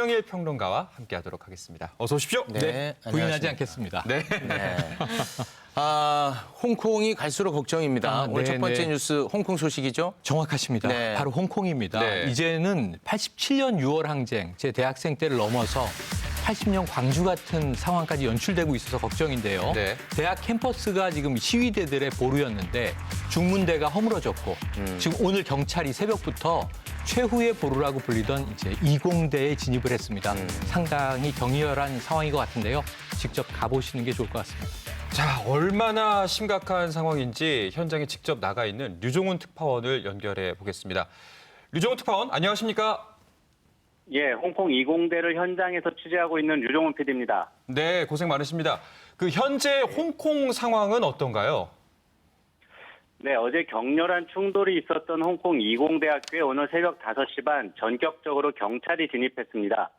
최영일 평론가와 함께하도록 하겠습니다. 어서 오십시오. 네, 부인하지 않겠습니다. 네. 네. 홍콩이 갈수록 걱정입니다. 오늘 첫 번째 뉴스 홍콩 소식이죠? 정확하십니다. 네. 바로 홍콩입니다. 네. 이제는 87년 6월 항쟁, 제 대학생 때를 넘어서 80년 광주 같은 상황까지 연출되고 있어서 걱정인데요. 네. 대학 캠퍼스가 지금 시위대들의 보루였는데 중문대가 허물어졌고 지금 오늘 경찰이 새벽부터 최후의 보루라고 불리던 이제 이공대에 진입을 했습니다. 상당히 격렬한 상황인 것 같은데요. 직접 가보시는 게 좋을 것 같습니다. 자, 얼마나 심각한 상황인지 현장에 직접 나가 있는 류종훈 특파원을 연결해 보겠습니다. 류종훈 특파원, 안녕하십니까? 예, 홍콩 이공대를 현장에서 취재하고 있는 류종훈 PD입니다. 네, 고생 많으십니다. 현재 홍콩 상황은 어떤가요? 네, 어제 격렬한 충돌이 있었던 홍콩 이공대학교에 오늘 새벽 5시 반 전격적으로 경찰이 진입했습니다.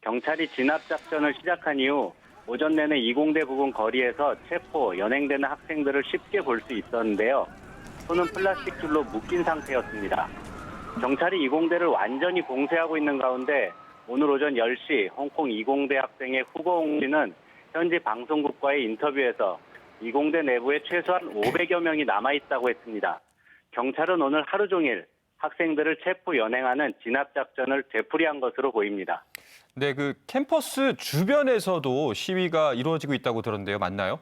경찰이 진압작전을 시작한 이후 오전 내내 이공대 부근 거리에서 체포, 연행되는 학생들을 쉽게 볼 수 있었는데요. 손은 플라스틱 줄로 묶인 상태였습니다. 경찰이 이공대를 완전히 봉쇄하고 있는 가운데 오늘 오전 10시 홍콩 이공대 학생의 후보 홍 씨는 현지 방송국과의 인터뷰에서 이공대 내부에 최소한 500여 명이 남아있다고 했습니다. 경찰은 오늘 하루 종일 학생들을 체포 연행하는 진압작전을 되풀이한 것으로 보입니다. 네, 캠퍼스 주변에서도 시위가 이루어지고 있다고 들었는데요. 맞나요?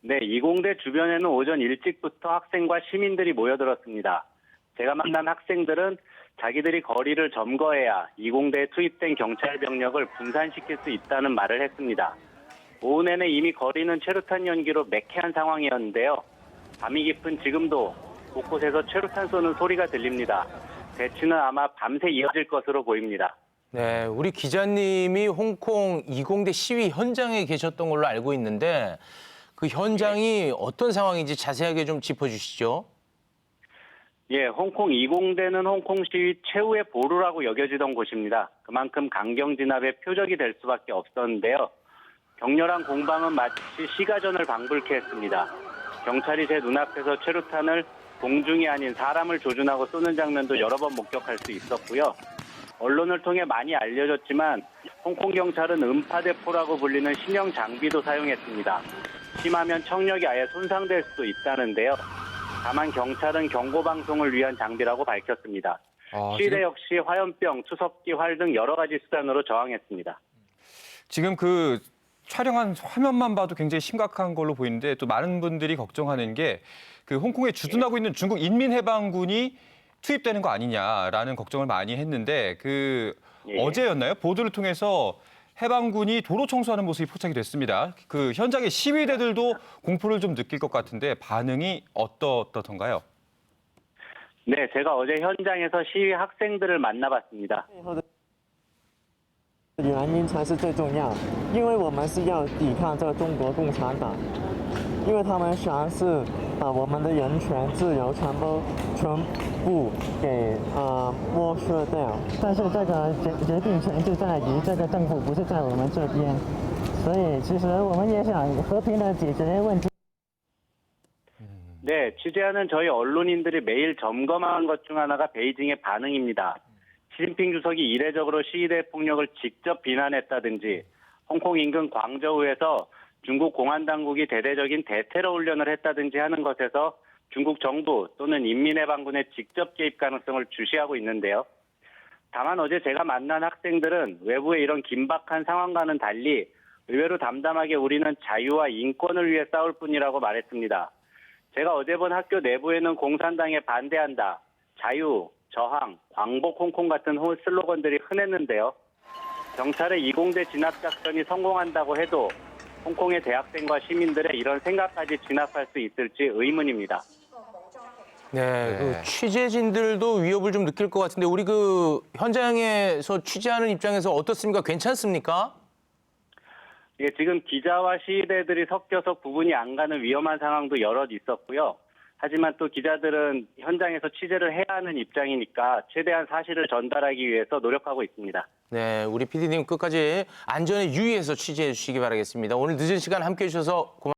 네, 이공대 주변에는 오전 일찍부터 학생과 시민들이 모여들었습니다. 제가 만난 학생들은 자기들이 거리를 점거해야 이공대에 투입된 경찰 병력을 분산시킬 수 있다는 말을 했습니다. 오후 내내 이미 거리는 최루탄 연기로 매캐한 상황이었는데요. 밤이 깊은 지금도 곳곳에서 최루탄 쏘는 소리가 들립니다. 대치는 아마 밤새 이어질 것으로 보입니다. 네, 우리 기자님이 홍콩 이공대 시위 현장에 계셨던 걸로 알고 있는데 그 현장이 어떤 상황인지 자세하게 좀 짚어주시죠. 예, 홍콩 이공대는 홍콩 시위 최후의 보루라고 여겨지던 곳입니다. 그만큼 강경 진압의 표적이 될 수밖에 없었는데요. 격렬한 공방은 마치 시가전을 방불케 했습니다. 경찰이 제 눈앞에서 최루탄을 공중이 아닌 사람을 조준하고 쏘는 장면도 여러 번 목격할 수 있었고요. 언론을 통해 많이 알려졌지만 홍콩 경찰은 음파대포라고 불리는 신형 장비도 사용했습니다. 심하면 청력이 아예 손상될 수도 있다는데요. 다만 경찰은 경고방송을 위한 장비라고 밝혔습니다. 시위대 역시 화염병, 투석기, 활 등 여러 가지 수단으로 저항했습니다. 지금 촬영한 화면만 봐도 굉장히 심각한 걸로 보이는데 또 많은 분들이 걱정하는 게 홍콩에 주둔하고 있는 중국 인민해방군이 투입되는 거 아니냐라는 걱정을 많이 했는데 어제였나요? 보도를 통해서 해방군이 도로 청소하는 모습이 포착이 됐습니다. 현장의 시위대들도 공포를 좀 느낄 것 같은데 반응이 어떻던가요? 네, 제가 어제 현장에서 시위 학생들을 만나봤습니다. 原因才是最重要，因为我们是要抵抗这个中国共产党，因为他们想是把我们的人权、自由全部给剥削掉。但是这个决定权就在于这个政府，不是在我们这边，所以其实我们也想和平的解决问题。 네, 취재하는 저희 언론인들이 매일 점검한 것 중 하나가 베이징의 반응입니다. 시진핑 주석이 이례적으로 시위대 폭력을 직접 비난했다든지 홍콩 인근 광저우에서 중국 공안당국이 대대적인 대테러 훈련을 했다든지 하는 것에서 중국 정부 또는 인민해방군의 직접 개입 가능성을 주시하고 있는데요. 다만 어제 제가 만난 학생들은 외부의 이런 긴박한 상황과는 달리 의외로 담담하게 우리는 자유와 인권을 위해 싸울 뿐이라고 말했습니다. 제가 어제 본 학교 내부에는 공산당에 반대한다, 자유, 저항, 광복 홍콩 같은 슬로건들이 흔했는데요. 경찰의 이공대 진압작전이 성공한다고 해도 홍콩의 대학생과 시민들의 이런 생각까지 진압할 수 있을지 의문입니다. 네, 취재진들도 위협을 좀 느낄 것 같은데 우리 현장에서 취재하는 입장에서 어떻습니까? 괜찮습니까? 예, 지금 기자와 시위대들이 섞여서 구분이 안 가는 위험한 상황도 여럿 있었고요. 하지만 또 기자들은 현장에서 취재를 해야 하는 입장이니까 최대한 사실을 전달하기 위해서 노력하고 있습니다. 네, 우리 PD님 끝까지 안전에 유의해서 취재해 주시기 바라겠습니다. 오늘 늦은 시간 함께해 주셔서 고맙습니다.